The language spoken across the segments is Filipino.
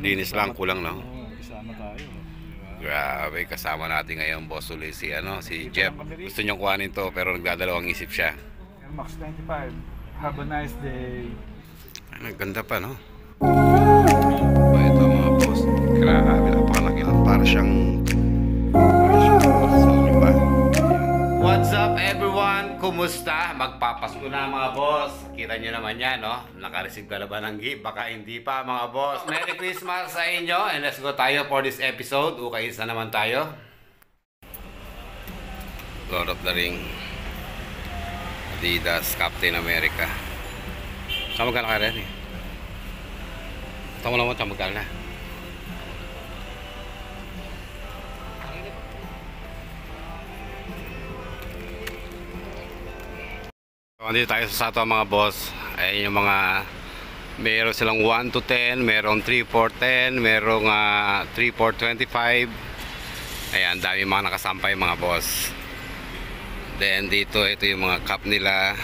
Linis lang, kulang no. Kasama tayo. Diba? Grabe, kasama natin ngayon boss ulit si si Dito Jeff. lang kami rin. Gusto niyong kuhanin to pero nagdadalawang isip siya. Air Max 95. Have a nice day. Ang ganda pa no. Ito mga boss. Grabe, napakalaki lang. Para siyang sorry pa. What's up everyone? Kumusta? Magpapasko na mga boss. Kita nyo naman yan, no? Naka-receive ka na ba ng gift? Baka hindi pa mga boss. Merry Christmas sa inyo. And let's go tayo for this episode. Ukayis na naman tayo. Lord of the Ring. Adidas Captain America. Saan magkala ka rin eh? Tama naman, saan magkala na? Andito tayo sa Sato mga boss. Ayan yung mga meron silang 1 to 10, meron 3 for 10, merong 3 for 25. Ayan, dami mga nakasampay mga boss. Then dito, ito yung mga cup nila.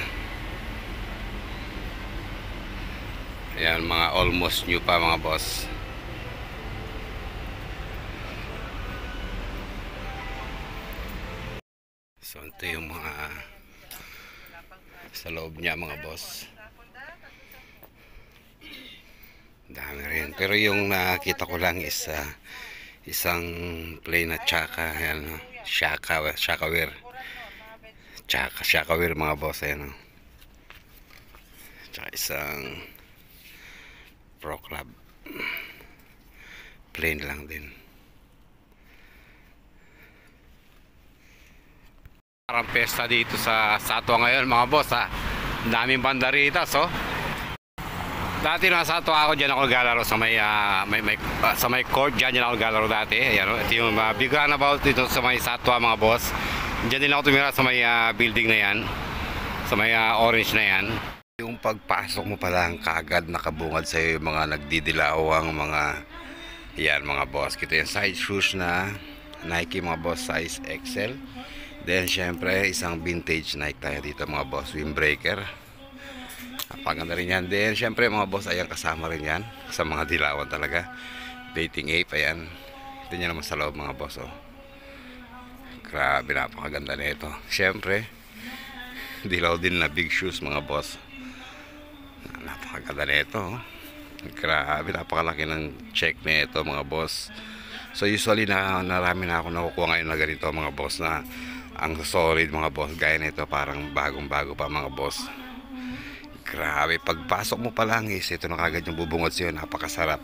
Ayan, mga almost new pa mga boss. So ito yung mga sa loob niya mga boss. Dami rin. Pero yung nakita ko lang is isang plain na tsaka. Ayan, no? Shakaware. Shakaware mga boss. Ayan, no? Tsaka isang Pro Club. Plain lang din. Parang pesta dito sa Satwa ngayon mga boss ha. Daming banderitas oh. Dati nasa Satwa ako, diyan ako naglalaro sa may court, diyan ako naglalaro dati. Ayan, ito yung big runabout dito sa may Satwa mga boss. Diyan din ako tumira sa may building na yan. Sa may orange na yan. Yung pagpasok mo pa lang kagad nakabungad sa iyo yung mga nagdidilawang mga yan mga boss. Kita yung side shoes na Nike mga boss, size XL. Then syempre isang vintage Nike tayo dito mga boss, windbreaker. Napaganda rin yan. Then syempre mga boss, ayan kasama rin yan sa mga dilawan talaga. Dating ape, ayan. Ito nyo naman sa loob mga boss oh. Grabe, napakaganda na ito. Syempre dilaw din na big shoes mga boss. Napakaganda na ito oh. Grabe, napakalaki ng check na ito mga boss. So usually narami na ako nakukuha ngayon na ganito mga boss na ang solid mga boss, gaya nito parang bagong bago pa mga boss. Grabe, pagpasok mo pa lang is ito na kagad yung bubungod sa'yo, napakasarap.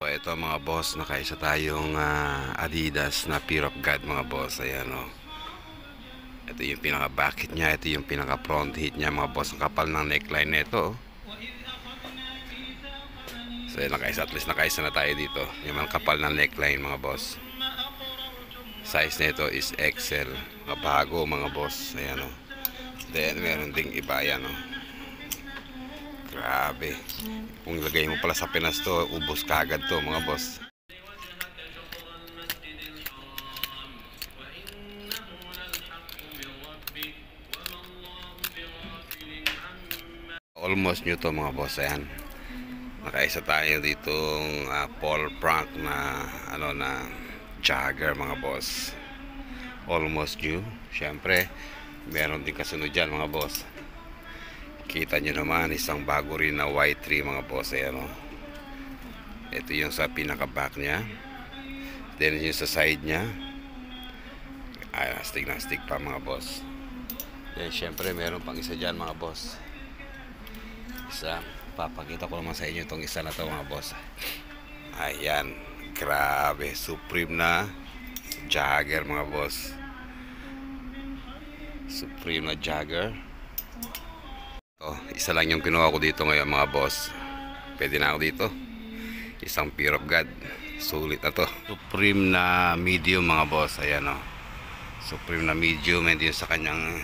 Ito mga boss, nakaisa tayong Adidas na Fear of God mga boss. Ayan o. Ito yung pinaka back hit nya, ito yung pinaka front hit nya mga boss. Ang kapal ng neckline nito. So nakaisa, at least nakaisa na tayo dito. Yung mga kapal ng neckline mga boss. Size nito is XL. Mabago mga boss. Ayan o. Then meron ding iba, ayan o. Grabe. Kung ilagay mo pala sa Pinas to, ubos kagad to mga boss. Almost new to mga boss. Ayan. Nakaisa tayo ditong Paul Frank na na jogger mga boss. Almost new. Siyempre, meron din kasunod dyan mga boss. Kita nyo naman isang bago rin na Y3 mga boss. Ayan o. Ito yung sa pinaka back nya. Then yung sa side nya. Ay, astig na astig pa mga boss. Then syempre meron pang isa dyan mga boss. Isa. Papakita ko naman sa inyo itong isa na to mga boss. Ayan. Grabe. Supreme na jogger mga boss. Supreme na jogger. Isa lang yung kinuha ko dito ngayon mga boss. Pwede na ako dito. Isang Fear of God. Sulit na to. Supreme na medium mga boss. Ayan o. Supreme na medium. And yun sa kanyang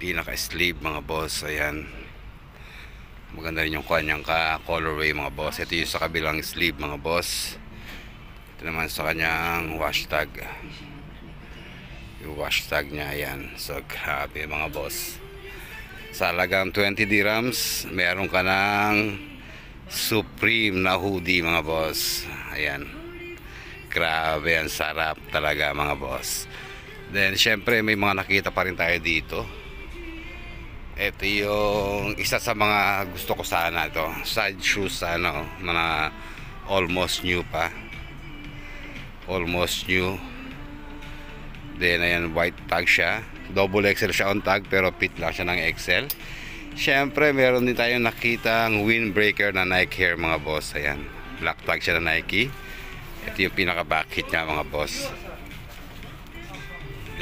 pinaka sleeve mga boss. Ayan. Maganda rin yung kanyang colorway mga boss. Ito yung sa kabilang sleeve mga boss. Ito naman sa kanyang wash tag. Yung wash tag niya, ayan. So grabe mga boss. Sa halagang 20 dirhams, meron ka ng Supreme na hoodie mga boss. Ayan. Grabe, ang sarap talaga mga boss. Then syempre may mga nakita pa rin tayo dito. Ito yung isa sa mga gusto ko sana, ito side shoes, ano, mga almost new pa, almost new. Then ayan, white tag siya, double XL siya on tag pero fit lang siya ng XL. Syempre meron din tayong nakitang windbreaker na Nike Air mga boss. Ayan, black tag siya na Nike. Ito yung pinaka back hit niya mga boss.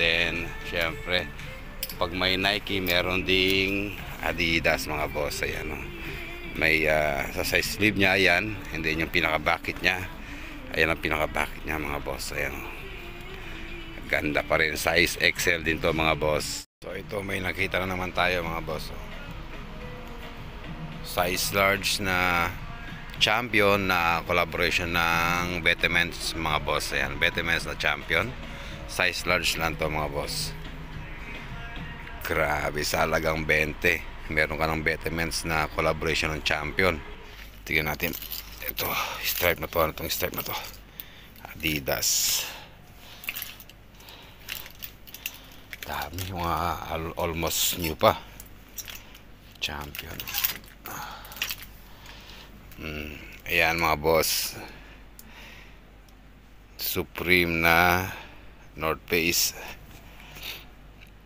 Then syempre pag may Nike, meron ding Adidas mga boss. Ayan, oh. May sa size sleeve niya, ayan. And then yung pinaka bucket niya, ayan ang pinaka bucket niya mga boss. Ayan, oh. Ganda pa rin, size XL din to mga boss. So ito, may nakita na naman tayo mga boss, oh. Size large na Champion na collaboration ng Betemens mga boss. Ayan, Betemens na Champion, size large lang to mga boss. Grabe, sa halagang 20 meron ka ng Betemens na collaboration ng Champion. Tingnan natin ito, stripe na to. Ano itong stripe na to? Adidas. Dami, yung almost new pa. Champion. Ayan mga boss, Supreme na North Face.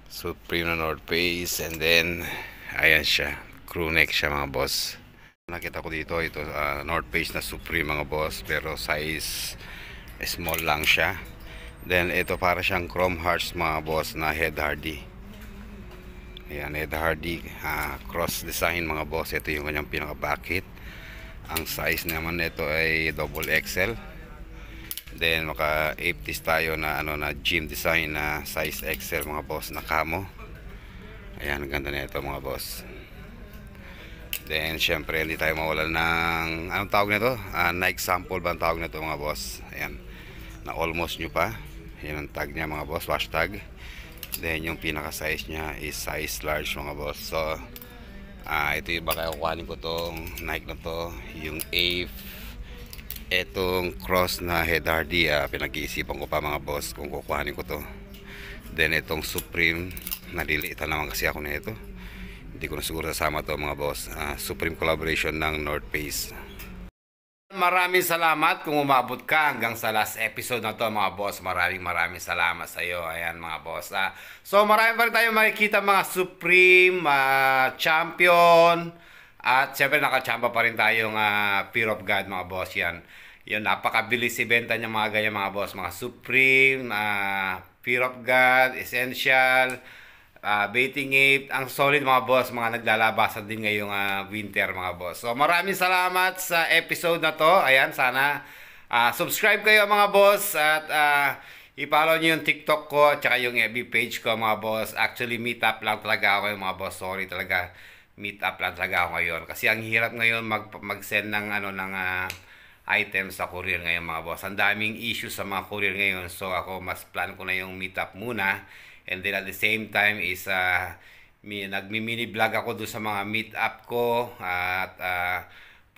Supreme na North Face. And then ayan siya, crew neck siya mga boss. Nakita ko dito, ito North Face na Supreme mga boss, pero size small lang siya. Then ito para siyang Chrome Hearts mga boss na Ed Hardy. Ayan, Ed Hardy cross design mga boss. Ito yung kanyang pinaka bucket. Ang size naman nito ay double XL. Then maka 80s tayo na ano, na gym design na size XL mga boss na camo. Ayan, ganda na ito mga boss. Then syempre hindi tayo mawala ng anong tawag nito? Nike sample ba ang tawag nito mga boss? Ayan, na almost new pa. Yan ang tag niya mga boss, wash tag. Then yung pinaka size niya is size large mga boss. So ito yung baka kukuhanin ko tong Nike na to, yung AVE. Etong cross na Ed Hardy, pinag-iisipan ko pa mga boss kung kukuhanin ko to. Then itong Supreme, naliliitan naman kasi ako na ito, hindi ko na siguro sasama to mga boss. Supreme collaboration ng North Face. Maraming salamat kung umabot ka hanggang sa last episode na to mga boss. Maraming salamat sa iyo. Ayan mga boss. So marami pa rin tayong makikita mga Supreme, Champion, at syempre nakachamba pa rin tayong Fear of God mga boss. Yan, napakabilis ibenta niya mga ganyan mga boss. Mga Supreme, Fear of God, Essential, Bathing Ape. Ang solid mga boss, mga naglalabasan din ngayong winter mga boss. So maraming salamat sa episode na to. Ayan, sana subscribe kayo mga boss, at i-follow nyo yung TikTok ko at saka yung FB page ko mga boss. Actually meet up lang talaga ako mga boss. Sorry talaga, meet up lang talaga ako ngayon kasi ang hirap ngayon mag-send ng items sa courier ngayon mga boss. Ang daming issues sa mga courier ngayon. So ako mas plan ko na yung meet up muna. And then at the same time is nagmi-mini vlog ako doon sa mga meet up ko, at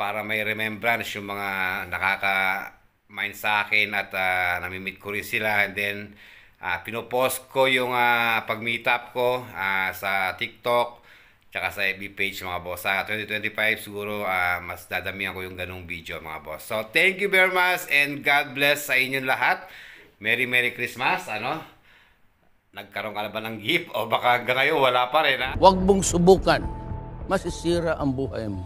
para may remembrance yung mga nakaka-mind sa akin, at nami-meet ko rin sila. And then pinopost ko yung pag-meet up ko sa TikTok tsaka sa FB page mga boss. Sa 2025 siguro mas dadamihan ko yung ganung video mga boss. So thank you very much and God bless sa inyong lahat. Merry Christmas. Nagkaroon ka na ba ng gift? O baka hanggang ngayon wala pa rin Huwag mong subukan. Masisira ang buhay mo.